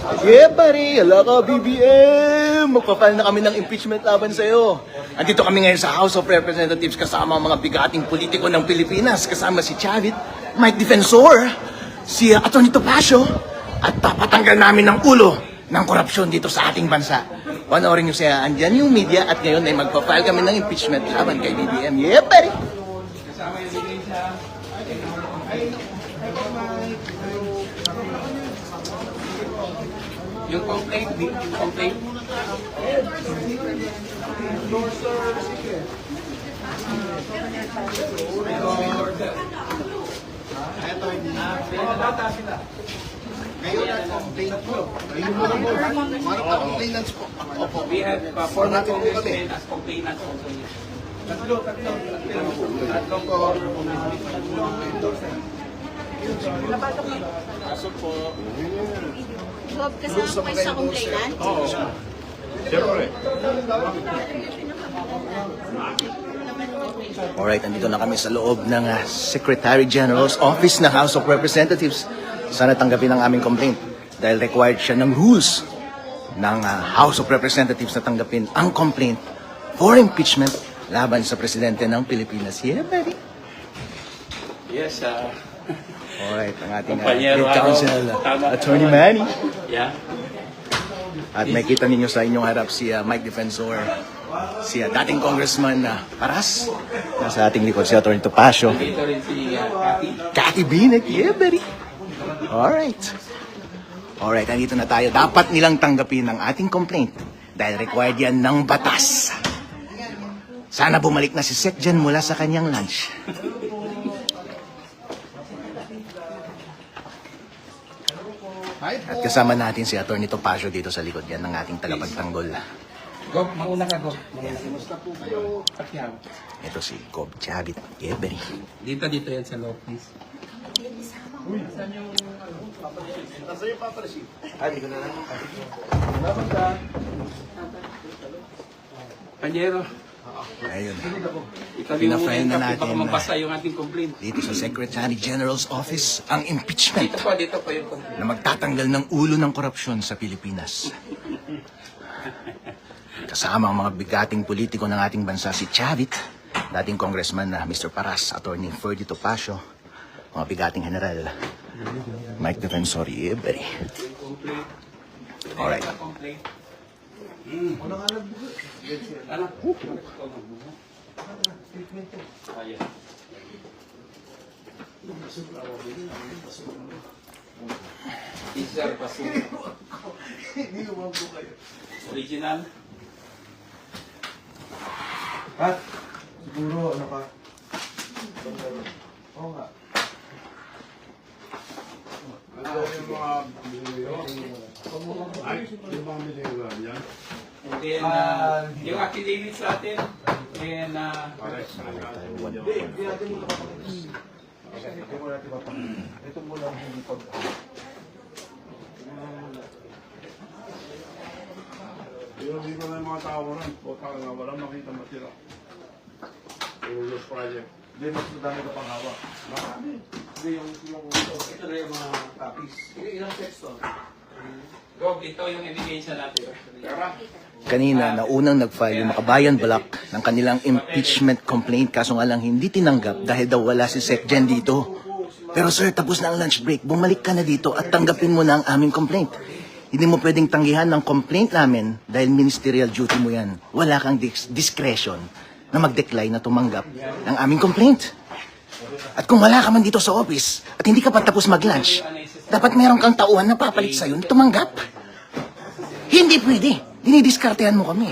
Yeah, pare. Hala ka, BBM. Magpa-file na kami ng impeachment laban sa'yo. Andito kami ngayon sa House of Representatives kasama ang mga bigating politiko ng Pilipinas. Kasama si Chavit, Mike Defensor, si Atty. Topacio, at papatanggal namin ng ulo ng korupsyon dito sa ating bansa. Panoorin nyo siya. Andyan yung media at ngayon ay magpa-file kami ng impeachment laban kay BBM. Yeah, pare. Yung complaint. Ngayon ang complaint ko. Ngayon mo lang po. Mga complainants po. Opo. We have former congressmen as complainants also. Tatlo po. Kaso po. Bob, kasama kayo sa complainant? Oo. Siyempre. Alright, andito na kami sa loob ng Secretary General's Office ng House of Representatives. Sana tanggapin ang aming complaint dahil required siya ng rules ng House of Representatives na tanggapin ang complaint for impeachment laban sa Presidente ng Pilipinas. Yeah, buddy. Yes, Alright, ang ating Kumpanyero Lead Counsel, Tama. Attorney Manny. yeah. At makita ninyo sa inyong harap si Mike Defensor, si dating Congressman Paras. Nasa ating likod si Atty. Topacio. Dito rin si Cathy. Cathy Binek, yeah, buddy. Alright. Alright, andito na tayo. Dapat nilang tanggapin ang ating complaint dahil required yan ng batas. Sana bumalik na si Secgen mula sa kanyang lunch. At kasama natin si Atty. Topacio dito sa likod yan ng ating tagapagtanggol. Go, mauna ka, Go. Kumusta po kayo? Pakyaw. Ito si Cobb Chavit, yeah, buddy. Dito yan sa loob, please. Panyero, Ayun. ikaw Pinafile na yung natin baka mabasa yung ating complaint. dito sa Secretary General's Office ang impeachment Dito pa yung complaint. na magtatanggal ng ulo ng korupsyon sa Pilipinas. Kasama ang mga bigating politiko ng ating bansa si Chavit, dating congressman na Mr. Paras, Atty. Ferdy Topacio, mga bigating general, Mike Defensor, yeah, buddy. Alright. Complaint. Isar Pasu. Original. At siguro ano ka? Oo nga. Ano yung mga binigyo? Ay, yung mga binigyo yan? And then, yung affidavit sa atin. And, Hindi natin muna papakilis. Hindi mo natin papakilis. Ito muna ang hindi pag... Yung dito na yung mga tao rin, bota nga, walang makita matira. Yung project. Hindi, mas madami ka pang hawak. Marami. Hindi, ito na yung mga copies. Ilang text to? Go, ito yung ebidensya natin. Kanina, naunang nag-file yung Makabayan Block ng kanilang impeachment complaint kaso nga lang hindi tinanggap dahil daw wala si Secgen dito. Pero sir, tapos na ang lunch break. Bumalik ka na dito at tanggapin mo na ang aming complaint. Hindi mo pwedeng tanggihan ng complaint namin dahil ministerial duty mo yan. Wala kang discretion na mag-decline na tumanggap ng aming complaint. At kung wala ka man dito sa office at hindi ka pa tapos mag-lunch, dapat meron kang tauhan na papalit sa'yo na tumanggap. Hindi pwede. Dinidiskartehan mo kami.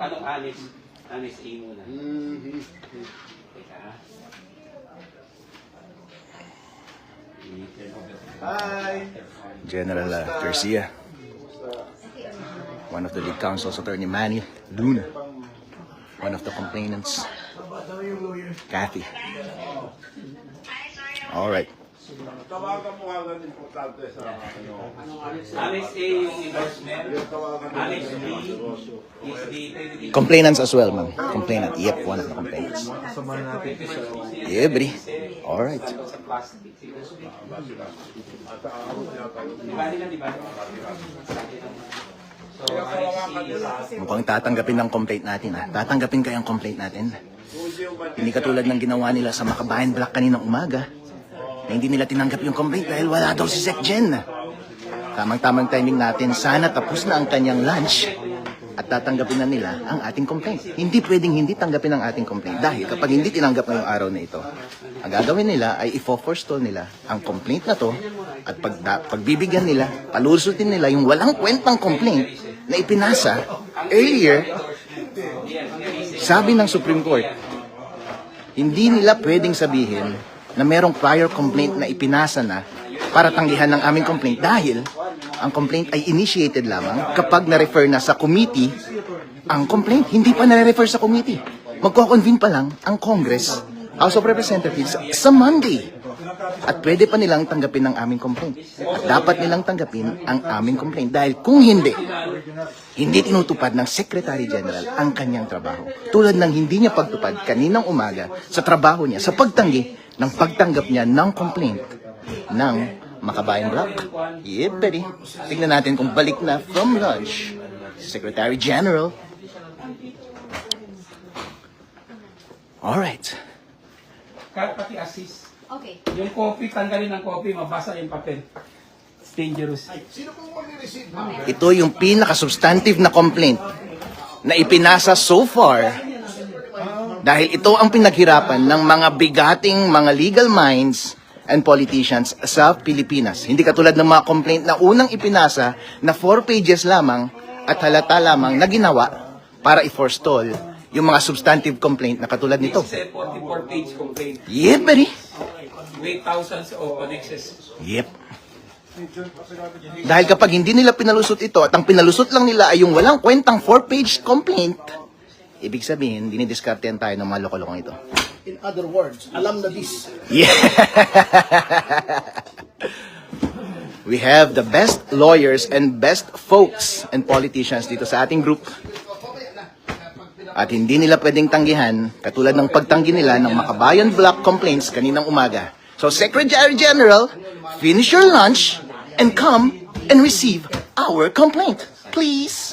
Anong anis? Anis A muna. Teka. Hi! General Garcia, one of the lead counsels, Attorney Manny Luna, one of the complainants, Cathy. All right. Tawagan mo agad importante sa ano. Annex A yung endorsement. Annex B is the Complainants as well, ma'am. Complainant. Yep, one of the complainants. Samahan natin ito sa... Yeah, buddy. Alright. sa plastic. At ako tinatawag. Di ba nila, di ba? So, Annex C is Mukhang tatanggapin ng complaint natin, ha? Tatanggapin kayang complaint natin. Hindi katulad ng ginawa nila sa Makabayan Black kaninang umaga, na hindi nila tinanggap yung complaint dahil wala daw si Sec Jen. Tamang-tamang timing natin, sana tapos na ang kanyang lunch at tatanggapin na nila ang ating complaint. Hindi pwedeng hindi tanggapin ang ating complaint dahil kapag hindi tinanggap ngayong araw na ito, ang gagawin nila ay i-forestall nila ang complaint na to at pagbibigyan nila, palusutin nila yung walang kwentang complaint na ipinasa earlier. Sabi ng Supreme Court, hindi nila pwedeng sabihin na merong prior complaint na ipinasa na para tanggihan ng aming complaint dahil ang complaint ay initiated lamang kapag na-refer na sa committee ang complaint. Hindi pa na-refer sa committee. Magko-convene pa lang ang Congress, House of Representatives sa Monday. At pwede pa nilang tanggapin ang aming complaint. At dapat nilang tanggapin ang aming complaint dahil kung hindi tinutupad ng Secretary General ang kanyang trabaho. Tulad ng hindi niya pagtupad kaninang umaga sa trabaho niya, sa pagtanggi ng pagtanggap niya ng complaint ng Makabayan Black. Yeah, buddy. Tignan natin kung balik na from lunch Secretary General. Alright. Kahit pati assist. Okay. Yung copy, tanggalin ng copy, mabasa yung papel. It's dangerous. Sino pong mag-receive? Ito yung pinaka-substantive na complaint na ipinasa so far dahil ito ang pinaghirapan ng mga bigating mga legal minds and politicians sa Pilipinas. Hindi katulad ng mga complaint na unang ipinasa na 4 pages lamang at halata lamang na ginawa para i-forestall yung mga substantive complaint na katulad nito. This is a 44-page complaint Yep, buddy. with thousands of annexes. Yep. Dahil kapag hindi nila pinalusot ito at ang pinalusot lang nila ay yung walang kwentang 4-page complaint, ibig sabihin, dinidiskartehan tayo ng mga loko-lokong ito. In other words, alam na this. Yeah. We have the best lawyers and best folks and politicians dito sa ating group. At hindi nila pwedeng tanggihan, katulad ng pagtanggi nila ng Makabayan Black complaints kaninang umaga. So, Secretary General, finish your lunch and come and receive our complaint. Please.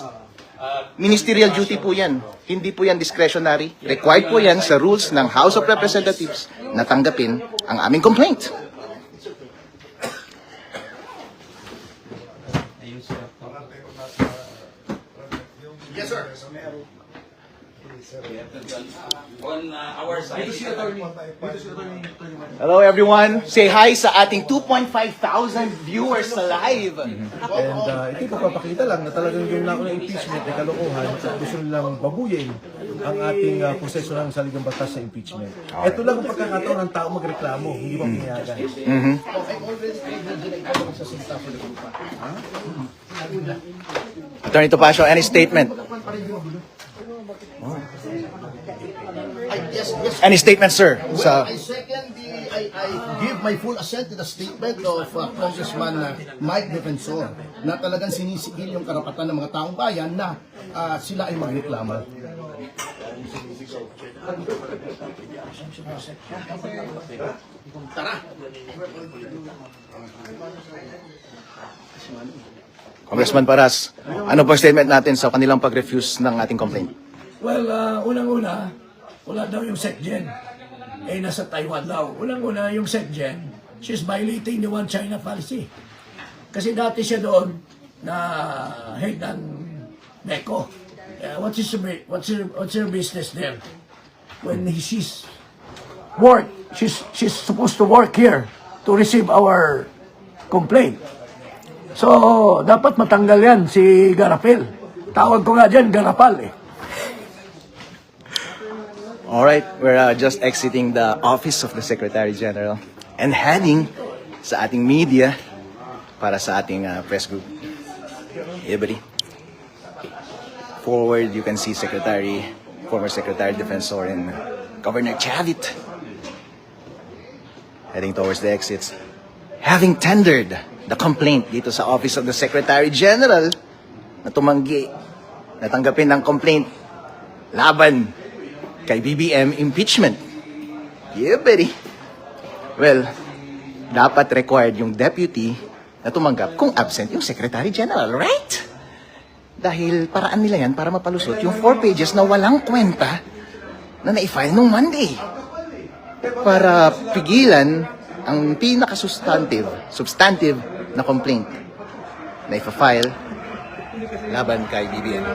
Ministerial duty po yan. Hindi po yan discretionary. Required po yan sa rules ng House of Representatives na tanggapin ang aming complaint. Yes, sir. On our side, Hello everyone. Say hi sa ating 2,500 viewers sa live. And ito papakita lang na talagang yung nako ng impeachment ay kalokohan at gusto nilang babuyin ang ating proseso ng saligang batas sa impeachment. Ito lang ang pagkakataon ng tao magreklamo, hindi ba pinayagan? Attorney Topacio, any statement? Yes. Any statement, sir? Sa I second I give my full assent to the statement of Congressman Mike Defensor na talagang sinisigil yung karapatan ng mga taong bayan na sila ay magreklamo. Congressman Paras, ano pa statement natin sa kanilang pag-refuse ng ating complaint? Well, unang-una, wala daw yung SecGen. Eh, nasa Taiwan daw. Unang-una, yung SecGen, she's violating the One China policy. Kasi dati siya doon na head ng NECO. What's her business there? When she's supposed to work here to receive our complaint. So, dapat matanggal yan si Garapel. Tawag ko nga dyan, Garapal eh. Alright, we're just exiting the office of the Secretary General and heading sa ating media para sa ating press group. Hey, buddy. Forward, you can see former Secretary Defensor and Governor Chavit heading towards the exits. having tendered the complaint dito sa Office of the Secretary General na tumanggi na tanggapin ng complaint laban kay BBM impeachment. Yeah, buddy. Well, dapat required yung deputy na tumanggap kung absent yung Secretary General, right? Dahil paraan nila yan para mapalusot yung 4 pages na walang kwenta na na-file nung Monday. Para pigilan ang substantive na complaint na ipa-file laban kay BBM.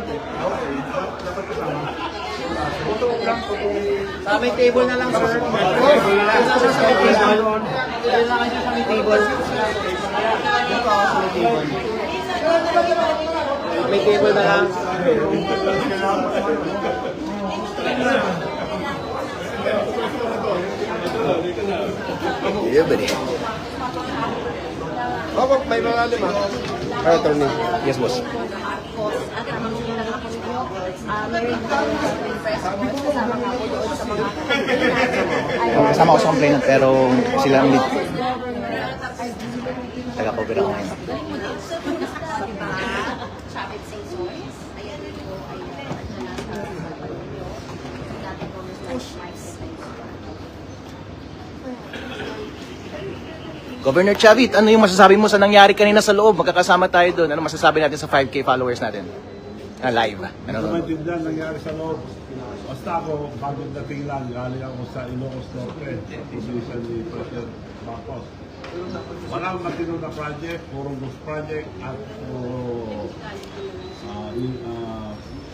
Sa may table na lang, sir. Sa may table. Kailangan siya sa may table. May table na lang. Yeah, buddy. Opo, may mga lima. Attorney. Yes, boss. Tapos, at ang sinunod ako ninyo, meron ko yung press conference kasama nga po doon sa mga Kasama ko sa complainant pero sila ang lead. Taga-cover ako ngayon. Traffic sensors. Ayan po, Governor Chavit, ano yung masasabi mo sa nangyari kanina sa loob? Magkakasama tayo doon. Ano masasabi natin sa 5K followers natin? Live. Ano? Maintindihan nangyari sa loob. Basta ako, bagong dating lang, galing ako sa Ilocos Norte, position ni President Marcos. Walang matino na project, puro ghost project, at puro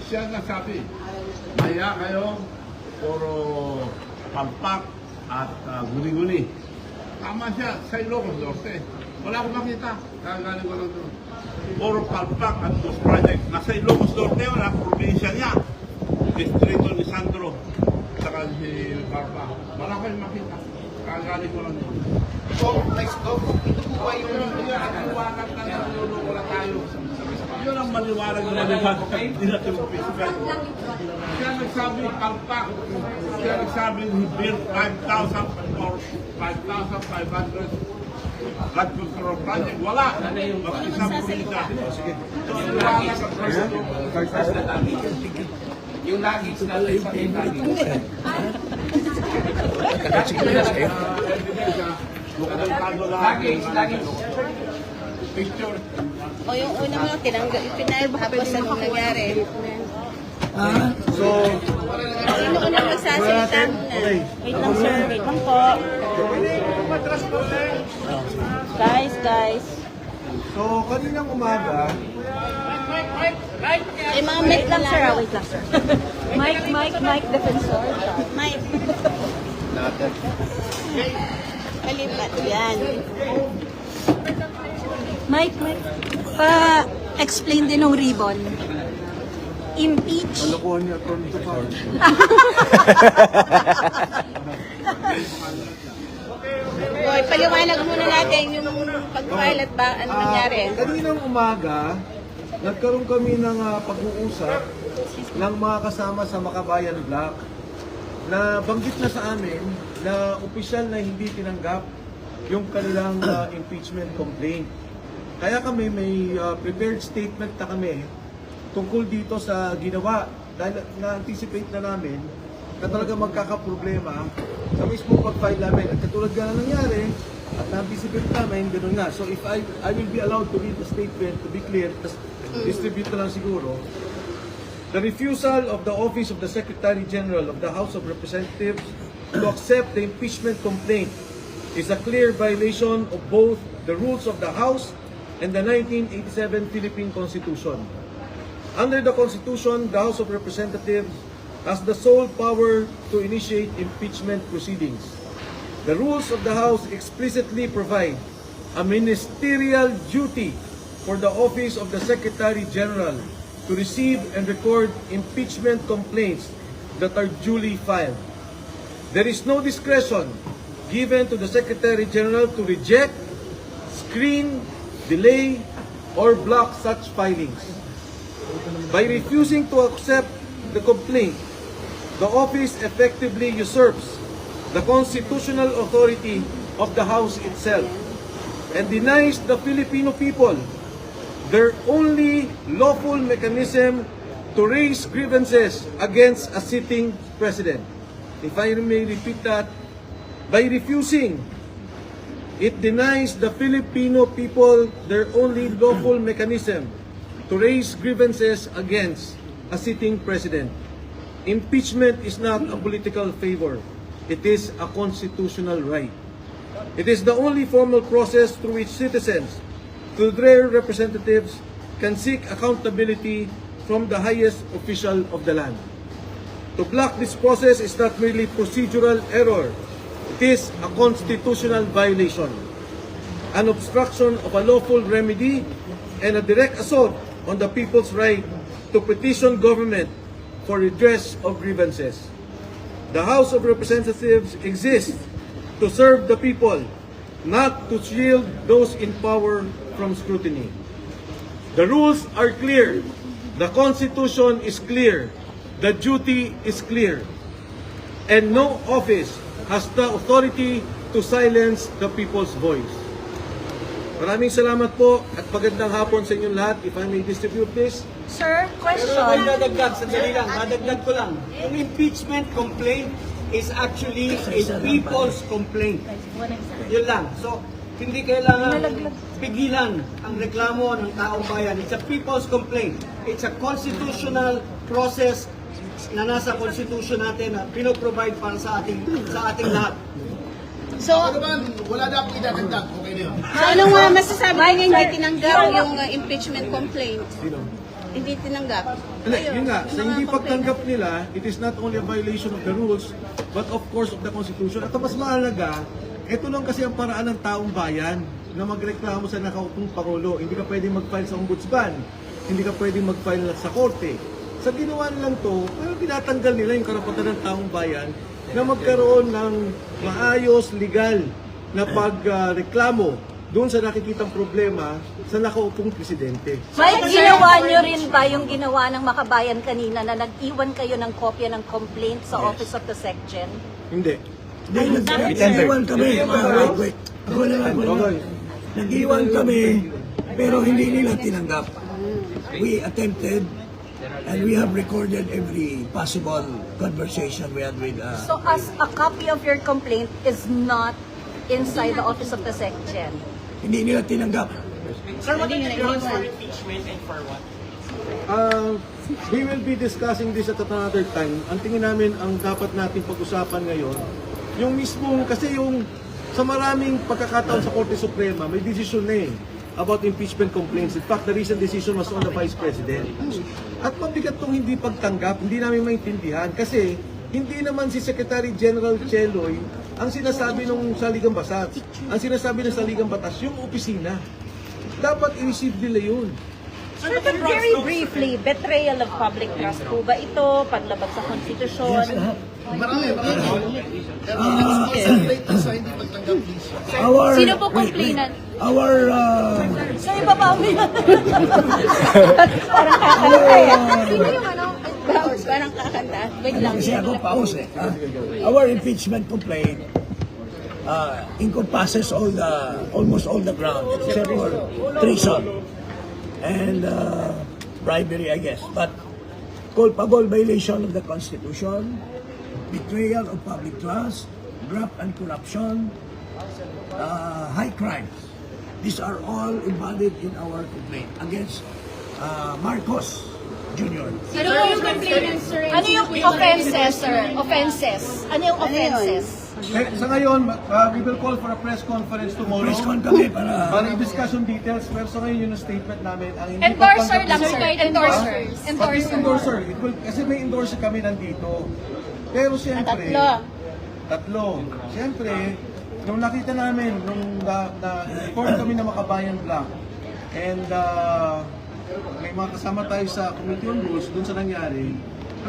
siya nagsabi, maya kayo, puro palpak at guni-guni. Tama siya, sa Ilocos Norte. Wala akong makita, kagaling ko lang doon. Puro palpak at ghost project. Nasa Ilocos Norte, wala probinsya niya. Distrito ni Sandro, saka si Barba. Wala kayong makita. Kagaling ko lang doon. So, let's go. Ito po ba yung maliwanag na naluloko na tayo? Yun ang maliwanag na maliwanag. Hindi na tumipisipan. Siya nagsabi, palpak. Siya nagsabi, he built 5,000 or 5,500 flood control project. Wala. Mag-isang probinsya. Sige. So, maliwanag ang president. Yung lagis na lang sa Picture. O yung una mo, tinanggal, pinalbahapos sa nung nangyari. Sino unang magsasalita muna? Wait lang sir, wait lang po. Guys. So, kaninang umaga, Ay, mga Wait lang sir, wait lang sir. Mike, defensor. Mike. Kalipat yan. Mike, explain din ng ribbon. Impeach. kalokohan niya from the party. Boy, paliwanag muna natin yung pag-file at ba, ano nangyari. Kaninang umaga, nagkaroon kami ng pag-uusap ng mga kasama sa Makabayan Block na banggit na sa amin na opisyal na hindi tinanggap yung kanilang impeachment complaint. Kaya kami may prepared statement na kami tungkol dito sa ginawa dahil na-anticipate na namin na talaga magkakaproblema sa mismo pag-file namin. At katulad nga na nangyari, at na-anticipate namin, gano'n nga. So if I will be allowed to read the statement, to be clear, distribute na lang siguro. The refusal of the Office of the Secretary General of the House of Representatives to accept the impeachment complaint is a clear violation of both the rules of the House and the 1987 Philippine Constitution. Under the Constitution, the House of Representatives has the sole power to initiate impeachment proceedings. The rules of the House explicitly provide a ministerial duty for the Office of the Secretary General to receive and record impeachment complaints that are duly filed. There is no discretion given to the Secretary General to reject, screen, delay, or block such filings. By refusing to accept the complaint, the office effectively usurps the constitutional authority of the House itself. and denies the Filipino people their only lawful mechanism to raise grievances against a sitting president. If I may repeat that, by refusing, it denies the Filipino people their only lawful mechanism to raise grievances against a sitting president. Impeachment is not a political favor. It is a constitutional right. It is the only formal process through which citizens, through their representatives, can seek accountability from the highest official of the land. To block this process is not merely procedural error. It is a constitutional violation, an obstruction of a lawful remedy, and a direct assault on the people's right to petition government for redress of grievances. The House of Representatives exists to serve the people, not to shield those in power from scrutiny. The rules are clear. The Constitution is clear. The duty is clear. And no office has the authority to silence the people's voice. Maraming salamat po at magandang hapon sa inyong lahat. If I may distribute this. Sir, Pero question. madadagdag, sandali lang, madagdag ko lang. Yung impeachment complaint is actually a people's complaint. Yun lang. So, hindi kailangan pigilan ang reklamo ng taong bayan. It's a people's complaint. It's a constitutional process na nasa constitution natin na pinoprovide para sa ating lahat. So, Wala na akong idadagdag. Okay na yun. anong masasabi niyo hindi tinanggap yung impeachment complaint? Hindi tinanggap. Yun nga, sa hindi pagtanggap nila, it is not only a violation of the rules, but of course of the Constitution. At ang mas mahalaga, ito lang kasi ang paraan ng taong bayan na magreklamo sa nakaupong Pangulo. Hindi ka pwedeng mag-file sa ombudsman, hindi ka pwedeng mag-file sa korte. Sa ginawa nilang to, pero tinatanggal nila yung karapatan ng taong bayan na magkaroon ng maayos, legal na pagreklamo doon sa nakikitang problema sa nakaupong presidente. Mike, ginawa nyo rin ba yung ginawa ng Makabayan kanina na nag-iwan kayo ng kopya ng complaint sa Office of the SecGen? Hindi. Nag-iwan kami. Wait. Ako lang. Nag-iwan kami, pero hindi nila tinanggap. We attempted, and we have recorded every possible conversation we had with... So as a copy of your complaint is not inside the Office of the SecGen? Hindi nila tinanggap. We will be discussing this at another time. Ang tingin namin, ang dapat natin pag-usapan ngayon, yung mismong, kasi yung sa maraming pagkakataon sa Korte Suprema, may decision na about impeachment complaints. In fact, the recent decision was on the Vice President. At mabigat tong hindi pagtanggap, hindi namin maintindihan kasi hindi naman si Secretary General Cheloy ang sinasabi ng Saligang Batas. Ang sinasabi ng Saligang Batas, yung opisina. Dapat i-receive nila yun. Sir, but very briefly, betrayal of public trust po ba ito? Paglabag sa konstitusyon? Sino po complainant? Our... Sir, iba pa Parang kakanta eh. Sino yung parang kakanta? Wait lang. Kasi ako paus eh. Our impeachment complaint encompasses almost all the ground except for treason and bribery, I guess. But culpable violation of the Constitution, betrayal of public trust, graft and corruption, high crimes. These are all embodied in our complaint against Marcos Jr. Sino po yung complainant, sir? Ano yung offenses, sir? Offenses. Ano yung offenses? Sa ngayon, we will call for a press conference tomorrow. Press con kami para... Para i-discuss yung details, pero sa ngayon yung statement namin, ang hindi Endorser lang, pagtanggap- sir. Endorser. Pati yung endorser, kasi may endorser kami nandito. Pero siyempre, tatlo. Siyempre, nung nakita namin, nung na-report kami na Makabayan Black, and may mga kasama tayo sa Committee on Rules, dun sa nangyari,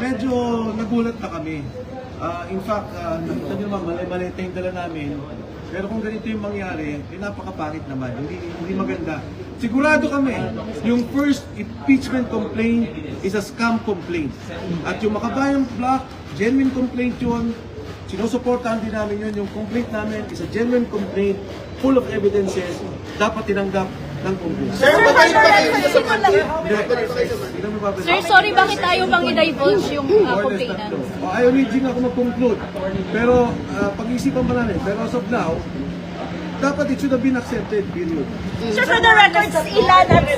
medyo nagulat na kami. In fact, nakita nyo naman, mali-malita yung dala namin. Pero kung ganito yung mangyari, napakapangit naman, hindi maganda. Sigurado kami, yung first impeachment complaint is a scam complaint. At yung Makabayan Black, genuine complaint yun, sinusuportahan din namin yun. Yung complaint namin is a genuine complaint, full of evidences, dapat tinanggap ng Congress. Sir, for the record, sino lang? Hindi namin babalik. Sir, sorry, bakit tayo bang i-divulge yung complainant? Ayaw ni Jing ako mag-conclude. Pero pag-iisipan pa namin. Pero as of now, dapat it should have been accepted, period. Sir, for the record, ilan at...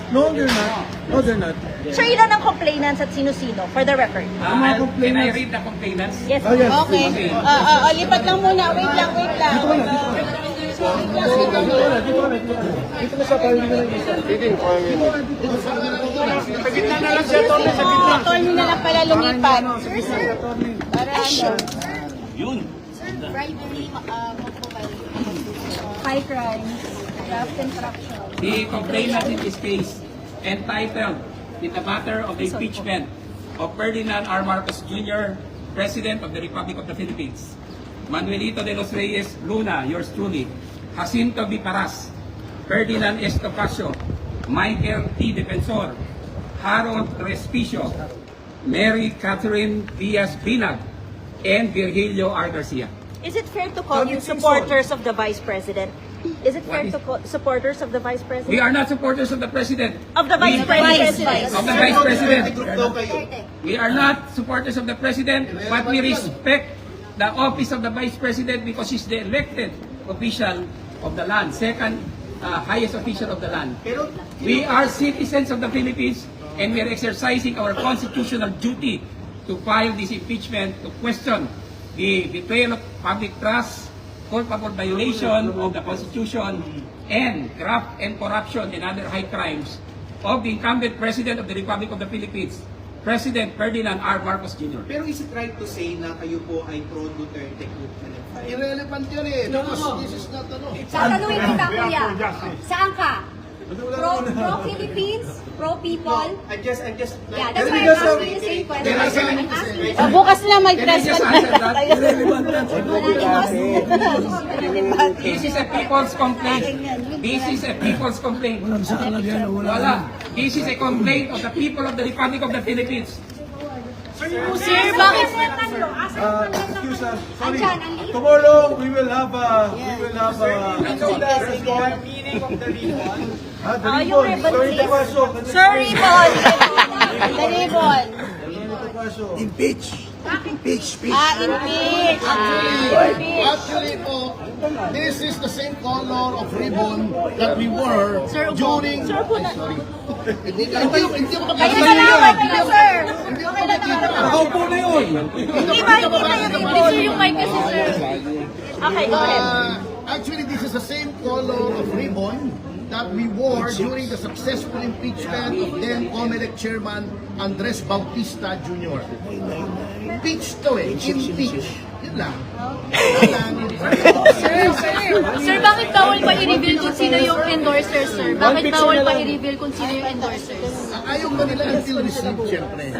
No, they're not. No, they're not. Sir, ilan ang complainants at sino-sino? For the record. Ang mga complainants. the complainants? Yes. Oh, yes. Okay. Lipat lang muna. Wait lang. Dito ka na, dito ka na. Dito na sa pahali na lang isa. Sa gitna na lang siya, Tony, sa gitna. Attorney na lang pala lumipat. Para high crimes, graft and corruption. The complainant in this case entitled in the matter of the impeachment of Ferdinand R. Marcos Jr., President of the Republic of the Philippines, Manuelito de los Reyes Luna, yours truly, Jacinto B. Paras, Ferdinand Estopacio, Michael T. Defensor, Harold Respicio, Mary Catherine Diaz Binag, and Virgilio R. Garcia. Is it fair to call you supporters of the Vice President? Is it fair to call supporters of the Vice President? We are not supporters of the President. Of the Vice President. Of the Vice President. We are not supporters of the President, but we respect the office of the Vice President because he's the elected official of the land, second highest official of the land. We are citizens of the Philippines and we are exercising our constitutional duty to file this impeachment to question the betrayal of public trust, culpable violation of the Constitution, and graft and corruption and other high crimes of the incumbent President of the Republic of the Philippines, President Ferdinand R. Marcos Jr. Pero is it right to say na kayo po ay pro-Duterte group na nag-file? Irrelevant yun eh. Because this is not ano. Tatanungin kita, kuya. Saan ka? Pro-Philippines? Pro-people? I'm just... Yeah, that's why I'm asking the same question. Bukas na Can I mag-press just answer that? This is a people's complaint. This is a people's complaint. Walang sakalag yan, Wala. This is a complaint of the people of the Republic of the Philippines. Sir, bakit? Excuse us. Sorry. Tomorrow we will have a Meaning of the ribbon. Yung ribbon, please. Sir, ribbon. The ribbon. Impeach. Impeach. Impeach. Actually po, this is the same color of ribbon that we wore during... Sorry. Hindi mo Kaya salamat na, sir. Nakaupo na yun. Hindi ba yung ribbon? Sir, yung mic kasi, sir. Okay, go ahead. Actually, this is the same color of ribbon that we wore during the successful impeachment of then COMELEC Chairman Andres Bautista Jr. Impeach to eh. Impeach. Yun lang. Sir, bakit bawal pa i-reveal kung sino yung endorsers, sir? Bakit bawal pa i-reveal kung sino yung endorsers? Ayaw ba nila until received, syempre.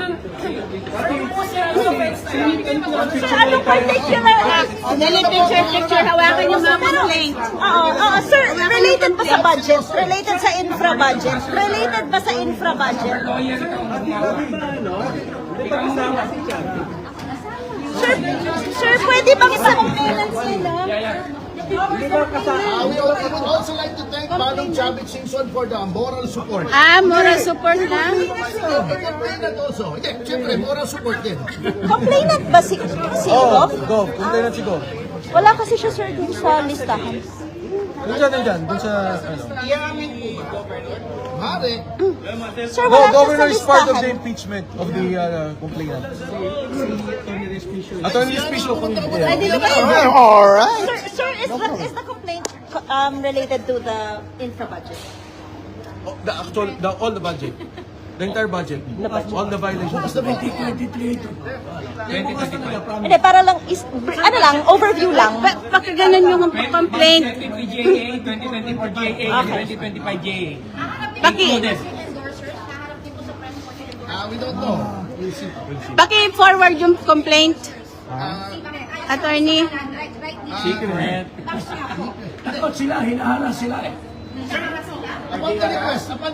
Sir, ano particular act? Dali, picture, hawakan yung mga complaint. Oo, sir, related ba sa budget? Related sa infra budget? Related ba sa infra budget? Lawyer Sir, pwede bang sa complainants nila? We would also like to thank Manong Chavit Singson for the moral support. Moral support lang? Complainant also. Hindi, syempre, moral support din. Complainant ba si Goff? Go. Complainant si Go. Wala kasi siya, sir, dun sa listahan. Doon siya nandyan. Doon sa ano. Mare, Sir, wala siya sa Governor is part of the listahan. impeachment of the complainant. Attorney Respicio. Pwede ba Sir, is the complaint related to the infra budget? All the budget. The entire budget. All the violations. 2023 ito. 2025. Hindi, para lang, ano lang, overview lang. Pakaganan yung complaint. 2023 GA, 2024 GA, and 2025 GA. Included. we don't know. Paki-forward yung complaint. Attorney. Secret. Takot sila, hinaharas sila eh. Upon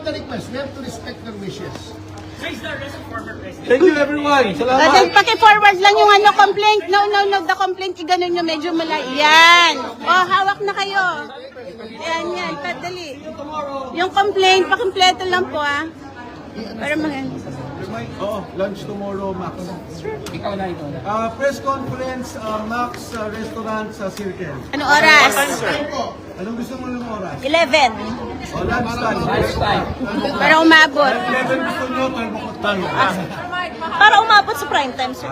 the request, we have to respect their wishes. Thank you everyone. Salamat. Then, paki-forward lang yung complaint. No, the complaint, iganon nyo, medyo malay. Yan. Oh, hawak na kayo. Yan, padali. Yung complaint, pakimpleto lang po, Para Oo, lunch tomorrow, Max. Ikaw na. Press conference, Max Restaurant sa Circle. Ano oras? Anong gusto mo ng oras? 11. O, lunch time. Lifestyle. Para umabot. 11 gusto nyo, 12 bukod tayo. Para umabot sa prime time, sir.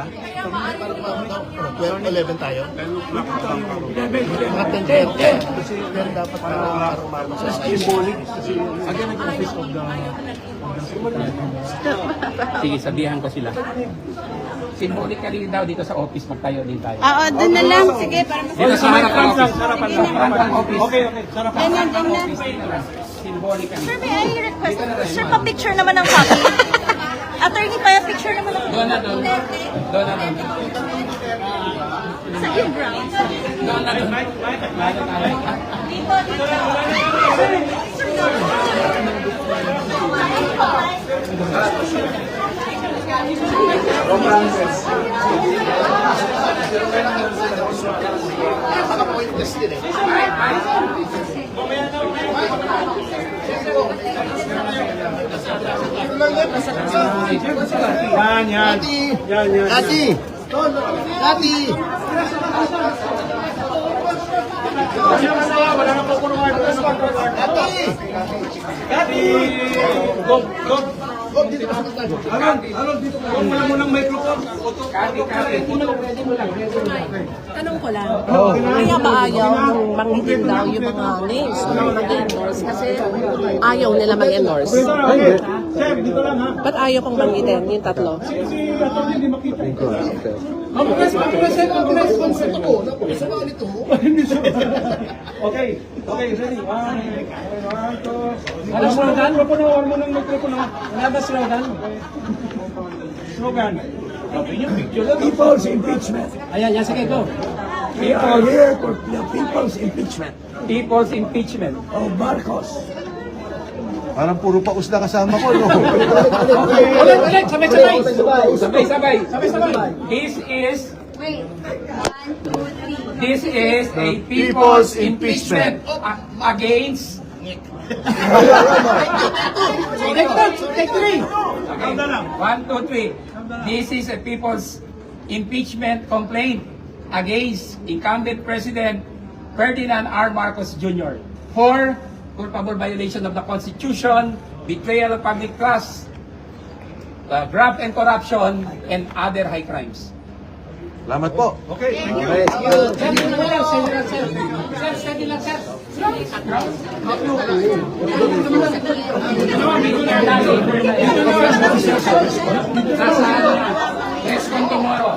11 tayo? Mga 10:30. Kasi yan dapat para umabot sa Symbolic. Kasi, again, nag-office of the... Sige, sabihan ko sila. Symbolic ka rin daw dito sa office, magtayo din tayo. Oo, doon na lang. Sige, para Dito sa harap ng office. Okay. Sarapan. Ganyan. Symbolic ka rin. Sir, may I request? Sir, pa-picture naman ng copy. Attorney, pa-picture naman ng Doon na. sa in-ground. Doon na. pointless din eh. Yan. Ati! Ati! Wala na po kunuha. Ati! Go. Alon, dito ka. Wala mo ng microphone. Tanong ko lang, kaya ba ayaw nung banggitin daw yung mga names na mag-endorse? Kasi ayaw nila mag-endorse. Sir, dito lang ha. Ba't ayaw pang banggitin yung tatlo? Si attorney hindi makita. Okay, ready. One, two. Ano slogan? Huwag mo ng microphone. Wala ba slogan? Slogan. People's impeachment. Ayan, sige, go. We are here for the people's impeachment People's impeachment. of Marcos. Parang puro paus na kasama ko, no? Ulit, sabay. This is a people's impeachment against Take three. One, two, three. This is a people's impeachment complaint against incumbent President Ferdinand R. Marcos Jr. for culpable violation of the Constitution, betrayal of public trust, graft and corruption, and other high crimes. Salamat po. Okay, thank you. Let's come tomorrow.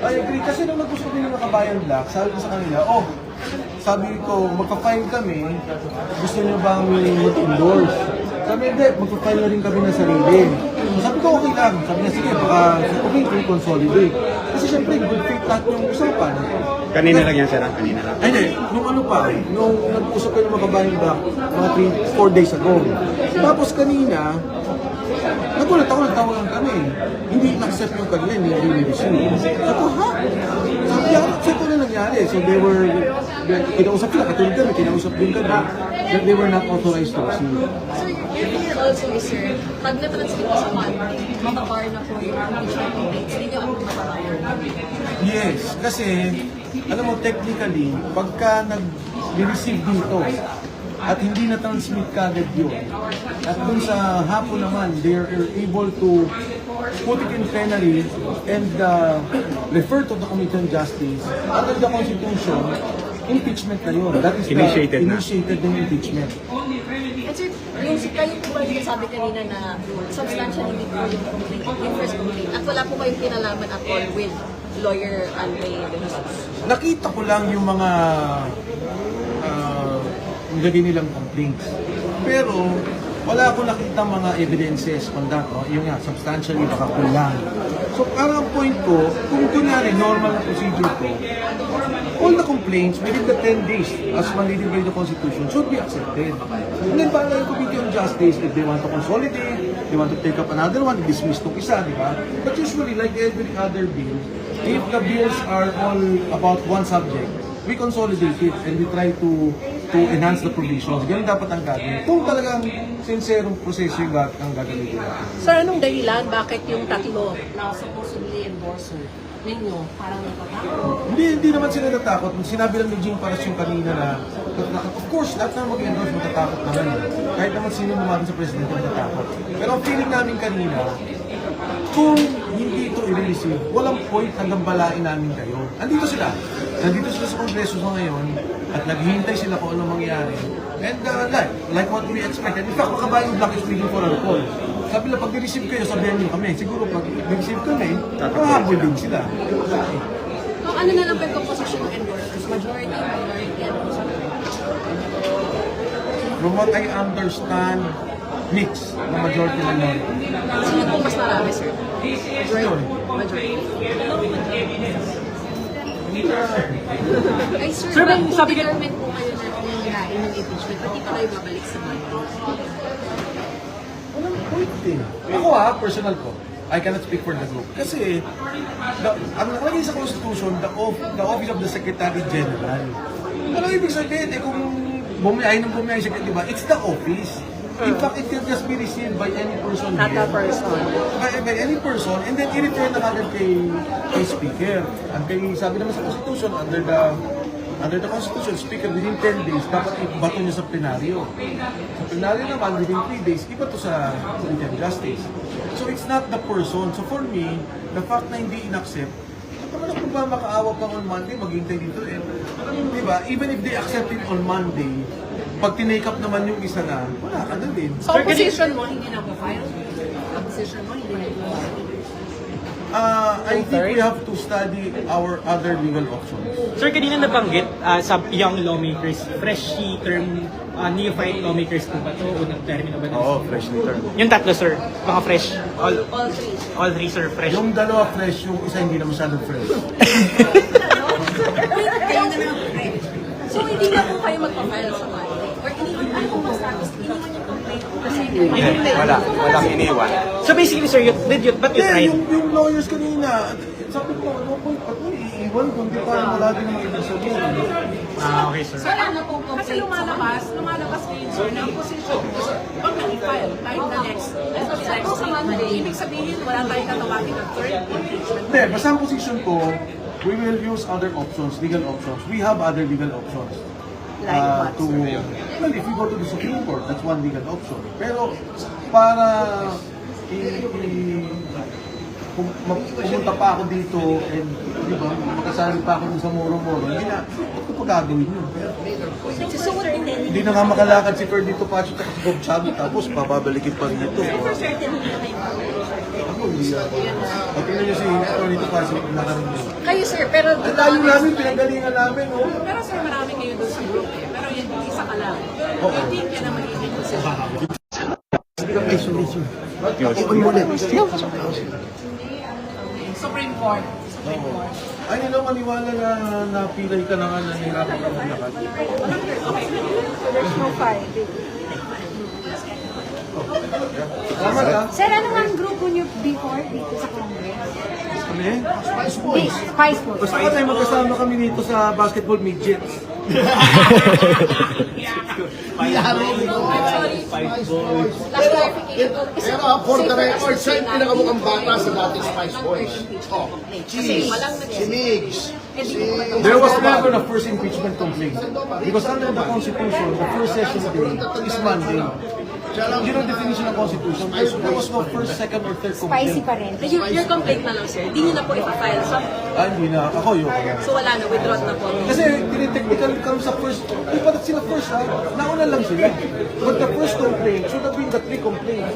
I agree. Kasi nung nag-usap nila ng Kabayan Black, sabi ko sa kanila, sabi ko, magpa-file kami, gusto niyo bang mag-endorse? Sabi, hindi, magpa-file na rin kami ng sarili. Sabi ko, okay lang. Sabi niya, sige, baka okay kung consolidate. Kasi syempre, good faith lahat yung usapan. Kanina lang yan, sir. Kanina lang. Ay, hindi. Nung ano pa, nung nag-usap kayo ng mga Kabayan Black, mga 4 days ago. Tapos kanina, nagulat ako, nagtawagan kami. Hindi na-accept yung kanila, hindi receive. Ako, ha? Sabi niya, accept ko na nangyari. So they were, kinausap sila, katulad kami, kinausap din kami, that they were not authorized to receive. Sir, your fear also is, sir, pag na-transmit sa Monday, mababar na po yung impeachment complaints. Hindi niyo ako mababar. Yes, kasi, alam mo, technically, pagka nag-receive dito, at hindi na-transmit kagad yun, at dun sa hapon naman, they are able to put it in plenary and refer to the Committee on Justice under the Constitution, impeachment na yun. That is Initiated na. initiated ng impeachment. And sir, yung kayo po ba yung sabi kanina na substantially hindi po yung complaint, yung first complaint, at wala po kayong kinalaman at all with lawyer Andre De Jesus? Nakita ko lang yung mga nilagay nilang complaints. Pero wala akong nakita mga evidences on that. Yung nga, substantially baka kulang. So parang ang point ko, kung kunyari normal na procedure ko, all the complaints within the 10 days as mandated by the Constitution should be accepted. And then para yung Committee on Justice, if they want to consolidate, they want to take up another one, dismiss itong isa, di ba? But usually, like every other bill, if the bills are all about one subject, we consolidate it and we try to enhance the provisions. Ganun dapat ang gagawin. Kung talagang sincerong proseso yung ang gagawin natin. Sir, anong dahilan bakit yung tatlo na supposedly endorser ninyo parang natatakot? Hindi naman sila natatakot. Sinabi lang ni Jing Paras yung kanina na, of course, lahat na mag-endorse matatakot naman. Kahit naman sino naman sa presidente matatakot. Pero ang feeling namin kanina, kung hindi ito i-receive, walang point hanggang balain namin kayo. Nandito sila sa Kongreso sa ngayon at naghihintay sila kung anong mangyayari. And like what we expected. In fact, makabayang Black is waiting for a recall. Sabi lang, pag di-receive kayo, sabihan nyo kami. Siguro pag di-receive kami, mahabol din sila. So, ano na lang ba yung composition ng endorsers? Majority, minority, and From what I understand, mix na majority minority. sino po mas marami, sir? Ayun. Majority. Ay, sir, Sir, kung sabi ka- determined po kayo na umihain ng impeachment, pati pa kayo babalik sa Monday. Walang point eh. Ako personal ko, I cannot speak for the group. Kasi, ang nakalagay sa Constitution, the office of the Secretary General. Ano ibig sabihin eh, kung bumiyahin siya, di ba? It's the office. In fact, it can just be received by any person Not here. a person. By any person, and then i-refer na agad kay Speaker. Ang sabi naman sa Constitution, under the Constitution, Speaker within 10 days, dapat ibato niya sa plenaryo. Sa plenaryo naman, within 3 days, iba to sa Committee on Justice. So it's not the person. So for me, the fact na hindi in-accept, naman ako ba makaawa pa on Monday, maghintay dito eh. Di ba? Even if they accept it on Monday, pag tinake up naman yung isa na, wala ka na din. So, opposition mo, hindi na file? Opposition mo, hindi na I think we have to study our other legal options. Sir, kanina nabanggit sa young lawmakers, freshly term neophyte lawmakers po ba ito? Unang termino ba? Oo, freshly term. Yung tatlo, sir. Mga fresh. All three. All three, sir. Fresh. Yung dalawa fresh, yung isa hindi na masyadong fresh. Kayo na lang. So, hindi na po kayo magpa-file sa Monday? Or iniwan ano po mas status? Iniwan yung complaint kasi Walang iniwan. So basically, sir, but you tried. Yung lawyers kanina, sabi ko, ano po, ba't mo iiwan kung di pa wala din naman ibig sabihin. Okay, sir. So, ano pong complaint? Kasi lumalabas kayo, sir, ng position. Pag nag-file, kahit the next Monday, ibig sabihin, wala tayong katawagin ng third impeachment. Hindi, basta ang position ko, we will use other options, legal options. We have other legal options. Well, if we go to the Supreme Court, that's one legal option. Pero para pumunta pa ako dito and di ba, makasali pa ako dun sa Moro-Moro, hindi na, ba't ko pa gagawin yun? Hindi na nga makalakad si Ferdito Pacho at si Bob Chago, tapos papabalikin pa dito. Ako, hindi ako. Tingnan niyo si Ferdito Pacho, nakaroon niyo. Kayo, sir, pero... Ang layo namin, pinagalingan namin, oh. Pero, sir, marami kayo doon sa group eh. Pero yun, isa ka lang. Oo. Hindi ka na magiging position. Supreme Court. Ay, nila maniwala na napilay ka na nga, nahirapan ka maglakad. There's no file. Salamat ha. Sir, ano nga ang grupo niyo before dito sa Congress? Kami? Spice Boys. Spice Boys. Basta ka tayo magkasama kami dito sa basketball midgets. Pero for the record, siya yung pinakamukhang bata sa dating Spice Boys. Oh, Kasi walang si Migs. There was never a first impeachment complaint. Because under the Constitution, the first session day is Monday. Yun ang definition ng Constitution. There was no first, second, or third Spicy complaint. pa rin. Your complaint na lang, sir. Hindi nyo na po ipafile. So, Hindi na. Ako yun. so wala na, withdraw na po. Kasi technical comes sa first, di pa sila first ha, nauna lang sila. But the first complaint should have been the 3 complaints.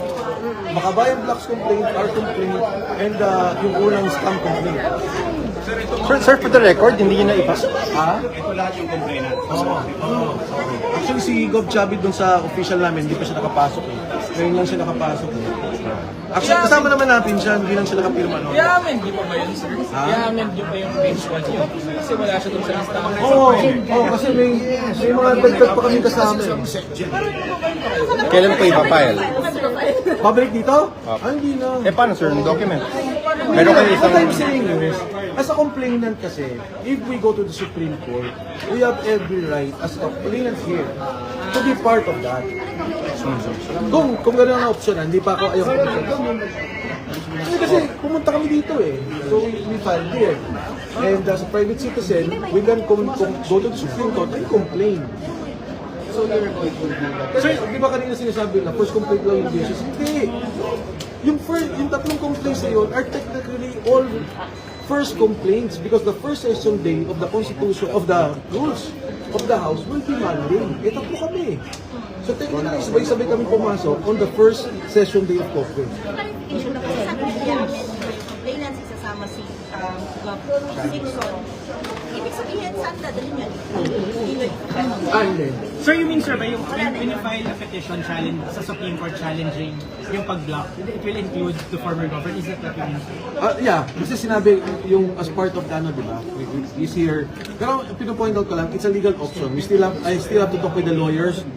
Makabayan Blocks complaint, our complaint, and yung unang scam complaint. Sir, for the record, hindi nyo na ipasa. Ha? Ito lahat yung complainant. Oo. Actually, si Gov Chavit dun sa official namin, hindi pa siya nakapasok eh. Ngayon lang siya nakapasok eh. Actually, kasama naman natin siya, hindi lang siya nakapirma noon. I-amend nyo pa ba yun, sir? I-amend nyo pa yung page 1 nyo? Kasi wala siya dun sa listahan. Oo, kasi may mga dagdag pa kami kasama eh. Kailan po ipapile? Pabalik dito? Hindi na. Paano, sir, yung document? Meron kayo What I'm saying is, as a complainant kasi, if we go to the Supreme Court, we have every right as a complainant here to be part of that. Kung gano'n ang option, hindi pa ako ayaw kasi pumunta kami dito eh. So we filed here. And as a private citizen, we can go to the Supreme Court and complain. So you're going to do that. Kasi di ba kanina sinasabi na first complaint lang yung basis? Hindi. Yung tatlong complaints na yun are technically all first complaints because the first session day of the Constitution, of the rules of the House will be Monday. Tatlo kami. So technically, sabay-sabay kami pumasok on the first session day of conference. Clarification na kasi sabi niya, complainants isasama si Gov. Sixon. Ibig sabihin, saan dadalhin niya? And then, Sir, you mean, sir, ba yung when you file a petition challenge sa Supreme Court challenging yung pag-block, it will include the former government? Is that what you mean, sir? yeah, kasi sinabi yung as part of the ano, di ba? Is here. Pero pinopoint out ko lang, it's a legal option. I still have to talk with the lawyers.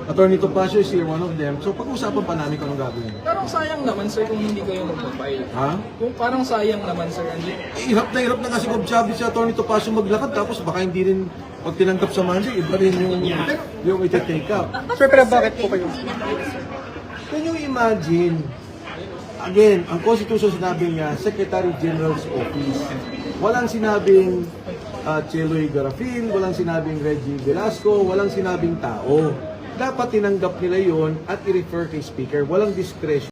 Attorney Topacio is here, one of them. So pag-usapan pa namin kung anong gagawin. Parang sayang naman, sir, kung hindi kayo magpapile. Ha? Kung parang sayang naman, sir, Hirap na kasi Gov Chavit si Attorney Topacio maglakad tapos baka hindi rin pag tinanggap sa Monday, iba rin yung iti-take up. Sir, pero bakit po kayo? Can you imagine? Again, ang Constitution sinabi niya, Secretary General's Office. Walang sinabing Cheloy Garafil, walang sinabing Reggie Velasco, walang sinabing tao. Dapat tinanggap nila yon at i-refer kay Speaker. Walang discretion.